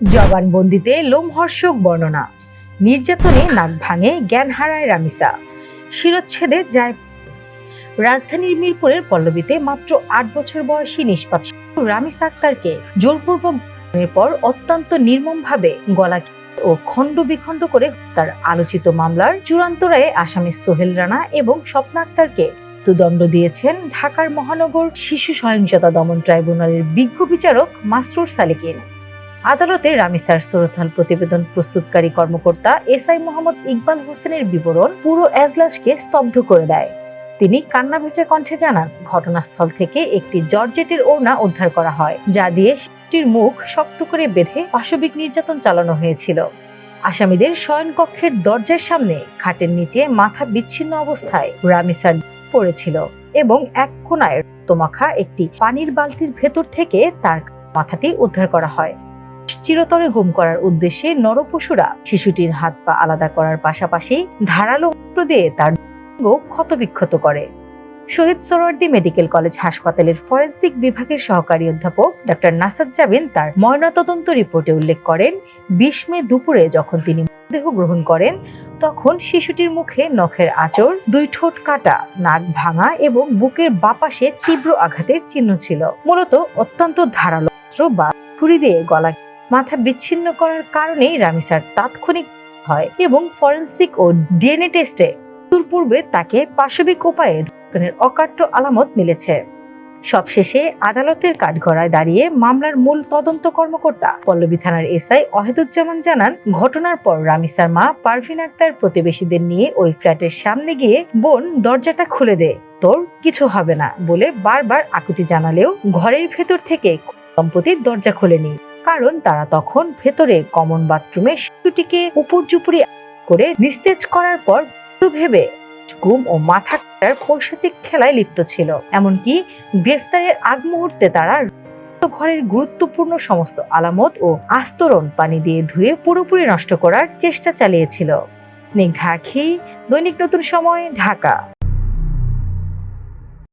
জবানবন্দিতে লোমহর্ষক বর্ণনা। নির্যাতনে নাক ভাঙে, জ্ঞান হারায় রামিসা, শিরচ্ছেদে যায়। রাজধানীর মিরপুরের পল্লবীতে মাত্র ৮ বছর বয়সী নিষ্পাপ রামিসা আক্তারকে জোরপূর্বক পর অত্যন্ত নির্মমভাবে গলা ও খণ্ড বিখণ্ড করে তার আলোচিত মামলার চূড়ান্ত রায়ে আসামি সোহেল রানা এবং স্বপ্না আক্তারকে মৃত্যুদণ্ড দিয়েছেন ঢাকার মহানগর শিশু সহিংসতা দমন ট্রাইব্যুনালের বিজ্ঞ বিচারক মাসরুর সালেকিন। আদালতে রামিসার সোরথাল প্রতিবেদন প্রস্তুতকারী কর্মকর্তা এসআই মোহাম্মদ ইকবাল হোসেনের বিবরণ পুরো এজলাসকে স্তব্ধ করে দেয়। তিনি কান্না ভেজা কণ্ঠে জানান, ঘটনাস্থল থেকে একটি জর্জেটের ওড়না উদ্ধার করা হয়, যা দিয়ে শিশুটির মুখ শক্ত করে বেঁধে পাশবিক নির্যাতন চালানো হয়েছিল। আসামিদের শয়নকক্ষের দরজার সামনে খাটের নিচে মাথা বিচ্ছিন্ন অবস্থায় রামিসার পড়েছিল এবং এক কোনায় রক্তমাখা একটি পানির বালতির ভেতর থেকে তার মাথাটি উদ্ধার করা হয়। চিরতরে গুম করার উদ্দেশ্যে নরপশুরা শিশুটির হাত পা আলাদা করার পাশাপাশি ধারালো অস্ত্র দিয়ে তার ক্ষতবিক্ষত করে। শহীদ সোহরাওয়ার্দী মেডিকেল কলেজ হাসপাতালের ফরেনসিক বিভাগের সহকারী অধ্যাপক ডক্টর নাসাদ জাবিন তার ময়নাতদন্ত রিপোর্টে উল্লেখ করেন, ২০ মে দুপুরে যখন তিনি মৃতদেহ গ্রহণ করেন তখন শিশুটির মুখে নখের আঁচড়, ২ ঠোঁট কাটা, নাক ভাঙা এবং বুকের বাপাশে তীব্র আঘাতের চিহ্ন ছিল। মূলত অত্যন্ত ধারালো অস্ত্র বা ছুরি দিয়ে গলা মাথা বিচ্ছিন্ন করার কারণেই রামিসার তাৎক্ষণিক হয় এবং ফরেনসিক ও ডিএনএ টেস্টে পূর্বে তাকে পাশবিক উপায়ে ধর্ষণের অকাট্য আলামত মিলেছে। সবশেষে আদালতের কাঠগড়ায় দাঁড়িয়ে মামলার মূল তদন্ত কর্মকর্তা পল্লবী থানার এসআই ওয়াহিদুজ্জামান জানান, ঘটনার পর রামিসার মা পারভিন আক্তার প্রতিবেশীদের নিয়ে ওই ফ্ল্যাটের সামনে গিয়ে বোন দরজাটা খুলে দে, তোর কিছু হবে না বলে বারবার আকুতি জানালেও ঘরের ভেতর থেকে দম্পতি দরজা খোলেনি, কারণ তারা তখন ভেতরে কমন বাথরুমে শিশুটিকে উপর্যুপরি করে নিস্তেজ করার পর ভেবে গুম ও মাথা কাটার পৈশাচিক খেলায় লিপ্ত ছিল। এমনকি গ্রেফতারের আগ মুহূর্তে তারা ঘরের গুরুত্বপূর্ণ সমস্ত আলামত ও আস্তরণ পানি দিয়ে ধুয়ে পুরোপুরি নষ্ট করার চেষ্টা চালিয়েছিল। স্নিগ্ধা আখি, দৈনিক নতুন সময়, ঢাকা।